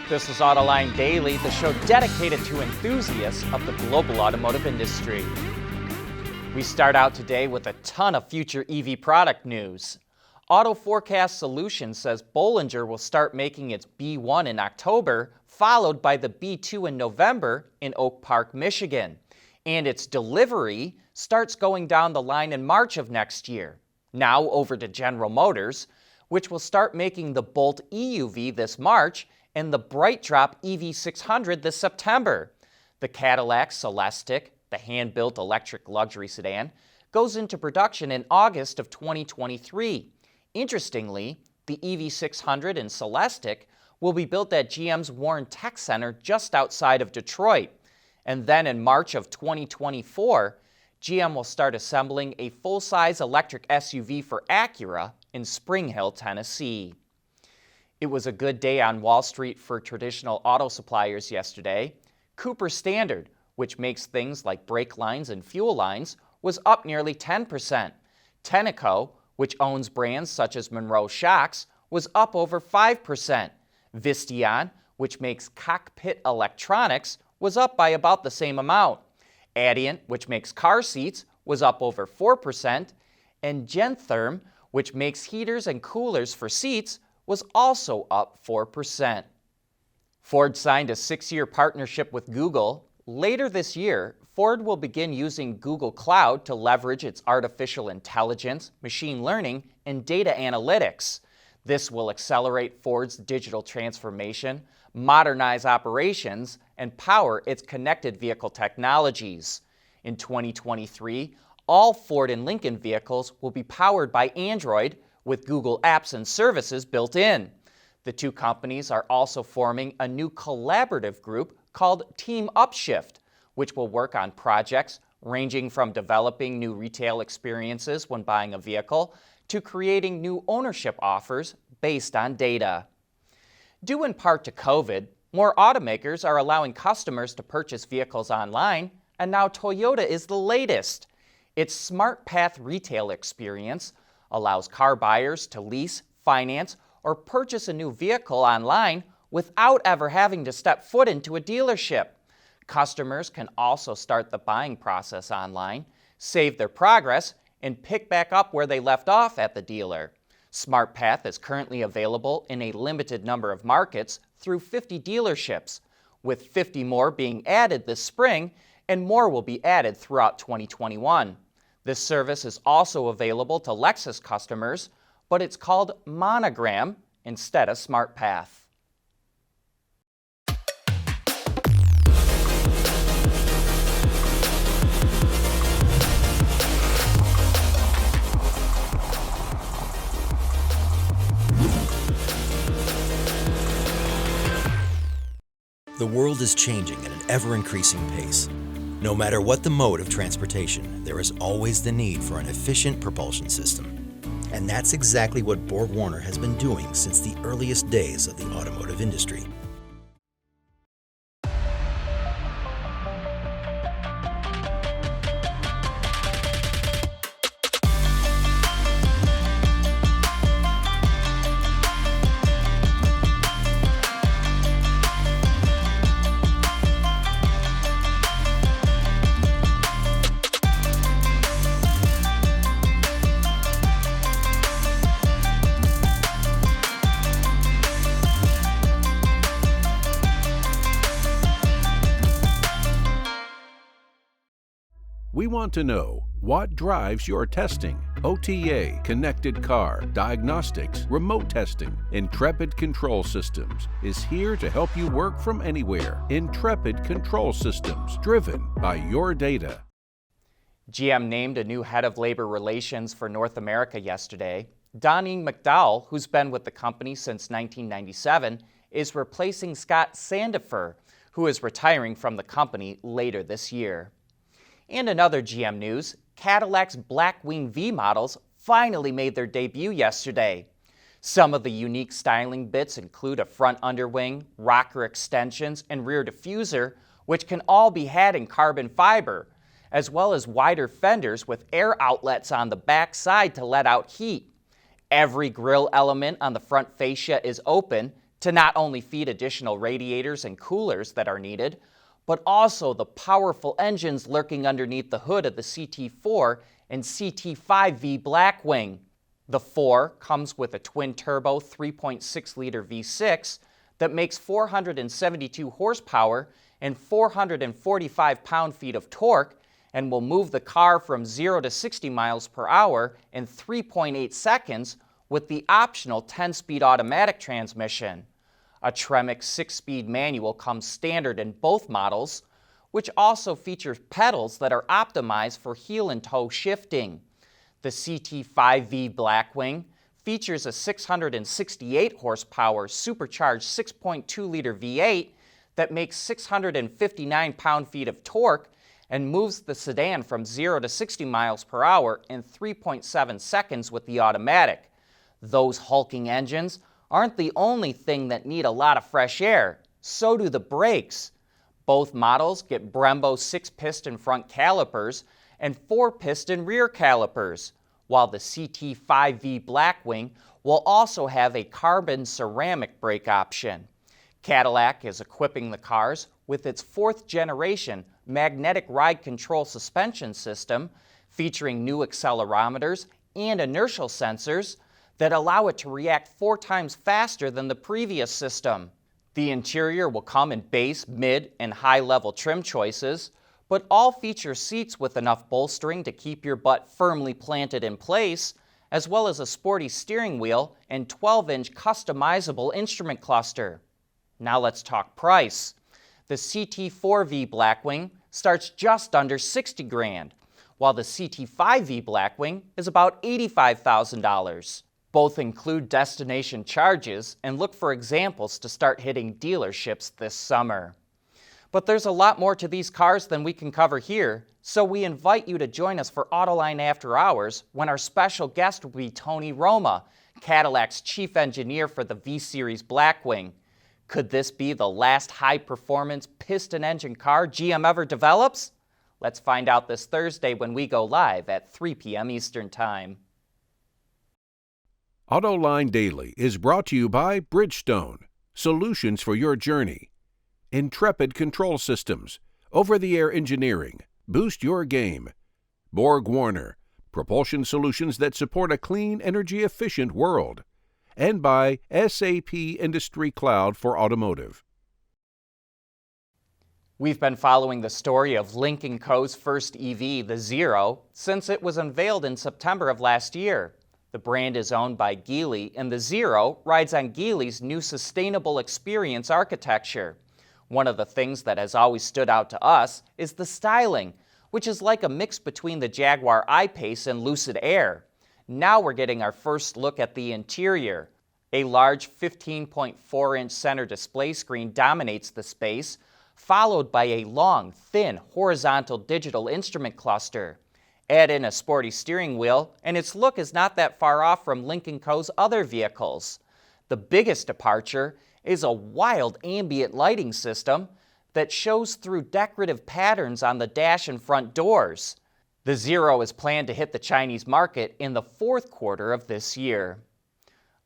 This is Autoline Daily, the show dedicated to enthusiasts of the global automotive industry. We start out today with a ton of future EV product news. Auto Forecast Solutions says Bollinger will start making its B1 in October, followed by the B2 in November in Oak Park, Michigan. And its delivery starts going down the line in March of next year. Now over to General Motors, which will start making the Bolt EUV this March and the BrightDrop EV600 this September. The Cadillac Celestiq, the hand-built electric luxury sedan, goes into production in August of 2023. Interestingly, the EV600 and Celestiq will be built at GM's Warren Tech Center just outside of Detroit. And then in March of 2024, GM will start assembling a full-size electric SUV for Acura in Spring Hill, Tennessee. It was a good day on Wall Street for traditional auto suppliers yesterday. Cooper Standard, which makes things like brake lines and fuel lines, was up nearly 10%. Tenneco, which owns brands such as Monroe Shocks, was up over 5%. Visteon, which makes cockpit electronics, was up by about the same amount. Adient, which makes car seats, was up over 4%. And Gentherm, which makes heaters and coolers for seats, was also up 4%. Ford signed a 6-year partnership with Google. Later this year, Ford will begin using Google Cloud to leverage its artificial intelligence, machine learning, and data analytics. This will accelerate Ford's digital transformation, modernize operations, and power its connected vehicle technologies. In 2023, all Ford and Lincoln vehicles will be powered by Android, with Google Apps and Services built in. The two companies are also forming a new collaborative group called Team Upshift, which will work on projects ranging from developing new retail experiences when buying a vehicle to creating new ownership offers based on data. Due in part to COVID, more automakers are allowing customers to purchase vehicles online, and now Toyota is the latest. Its SmartPath retail experience allows car buyers to lease, finance, or purchase a new vehicle online without ever having to step foot into a dealership. Customers can also start the buying process online, save their progress, and pick back up where they left off at the dealer. SmartPath is currently available in a limited number of markets through 50 dealerships, with 50 more being added this spring, and more will be added throughout 2021. This service is also available to Lexus customers, but it's called Monogram instead of SmartPath. The world is changing at an ever-increasing pace. No matter what the mode of transportation, there is always the need for an efficient propulsion system. And that's exactly what BorgWarner has been doing since the earliest days of the automotive industry. We want to know what drives your testing. OTA, connected car, diagnostics, remote testing. Intrepid Control Systems is here to help you work from anywhere. Intrepid Control Systems, driven by your data. GM named a new head of labor relations for North America yesterday. Donnie McDowell, who's been with the company since 1997, is replacing Scott Sandifer, who is retiring from the company later this year. And in other GM news, Cadillac's Blackwing V models finally made their debut yesterday. Some of the unique styling bits include a front underwing, rocker extensions, and rear diffuser, which can all be had in carbon fiber, as well as wider fenders with air outlets on the back side to let out heat. Every grille element on the front fascia is open, to not only feed additional radiators and coolers that are needed, but also the powerful engines lurking underneath the hood of the CT4 and CT5V Blackwing. The 4 comes with a twin-turbo 3.6-liter V6 that makes 472 horsepower and 445 pound-feet of torque and will move the car from 0 to 60 miles per hour in 3.8 seconds with the optional 10-speed automatic transmission. A Tremec 6-speed manual comes standard in both models, which also features pedals that are optimized for heel and toe shifting. The CT5V Blackwing features a 668 horsepower supercharged 6.2-liter V8 that makes 659 pound-feet of torque and moves the sedan from 0 to 60 miles per hour in 3.7 seconds with the automatic. Those hulking engines aren't the only thing that need a lot of fresh air, so do the brakes. Both models get Brembo 6-piston front calipers and 4-piston rear calipers, while the CT5V Blackwing will also have a carbon ceramic brake option. Cadillac is equipping the cars with its 4th generation magnetic ride control suspension system featuring new accelerometers and inertial sensors that allow it to react 4 times faster than the previous system. The interior will come in base, mid, and high-level trim choices, but all feature seats with enough bolstering to keep your butt firmly planted in place, as well as a sporty steering wheel and 12-inch customizable instrument cluster. Now let's talk price. The CT4V Blackwing starts just under $60,000, while the CT5V Blackwing is about $85,000. Both include destination charges and look for examples to start hitting dealerships this summer. But there's a lot more to these cars than we can cover here, so we invite you to join us for Autoline After Hours when our special guest will be Tony Roma, Cadillac's chief engineer for the V-Series Blackwing. Could this be the last high-performance piston engine car GM ever develops? Let's find out this Thursday when we go live at 3 p.m. Eastern Time. Autoline Daily is brought to you by Bridgestone, solutions for your journey. Intrepid Control Systems, over-the-air engineering, boost your game. Borg-Warner, propulsion solutions that support a clean, energy-efficient world. And by SAP Industry Cloud for Automotive. We've been following the story of Lynk & Co.'s first EV, the Zero, since it was unveiled in September of last year. The brand is owned by Geely, and the Zero rides on Geely's new sustainable experience architecture. One of the things that has always stood out to us is the styling, which is like a mix between the Jaguar I-Pace and Lucid Air. Now we're getting our first look at the interior. A large 15.4-inch center display screen dominates the space, followed by a long, thin, horizontal digital instrument cluster. Add in a sporty steering wheel, and its look is not that far off from Lynk & Co.'s other vehicles. The biggest departure is a wild ambient lighting system that shows through decorative patterns on the dash and front doors. The Zero is planned to hit the Chinese market in the 4th quarter of this year.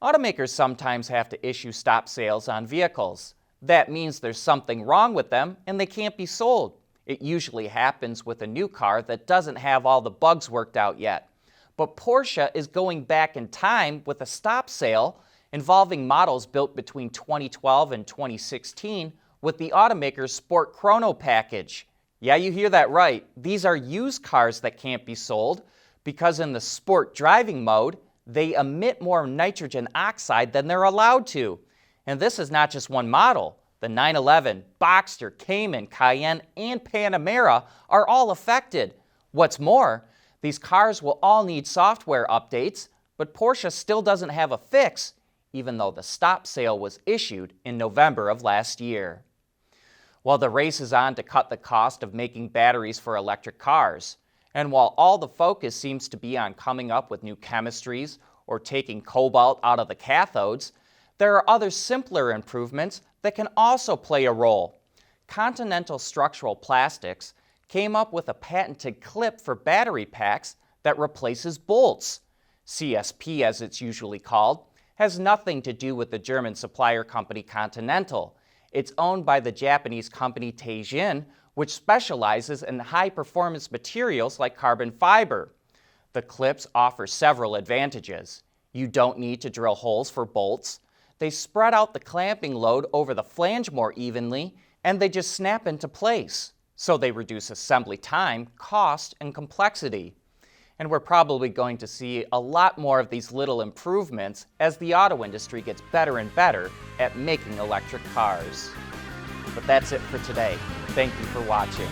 Automakers sometimes have to issue stop sales on vehicles. That means there's something wrong with them and they can't be sold. It usually happens with a new car that doesn't have all the bugs worked out yet. But Porsche is going back in time with a stop sale involving models built between 2012 and 2016 with the automaker's Sport Chrono package. Yeah, you hear that right. These are used cars that can't be sold because in the sport driving mode, they emit more nitrogen oxide than they're allowed to. And this is not just one model. The 911, Boxster, Cayman, Cayenne, and Panamera are all affected. What's more, these cars will all need software updates, but Porsche still doesn't have a fix, even though the stop sale was issued in November of last year. While the race is on to cut the cost of making batteries for electric cars, and while all the focus seems to be on coming up with new chemistries or taking cobalt out of the cathodes, there are other simpler improvements that can also play a role. Continental Structural Plastics came up with a patented clip for battery packs that replaces bolts. CSP, as it's usually called, has nothing to do with the German supplier company Continental. It's owned by the Japanese company Teijin, which specializes in high-performance materials like carbon fiber. The clips offer several advantages. You don't need to drill holes for bolts. They spread out the clamping load over the flange more evenly, and they just snap into place. So they reduce assembly time, cost, and complexity. And we're probably going to see a lot more of these little improvements as the auto industry gets better and better at making electric cars. But that's it for today. Thank you for watching.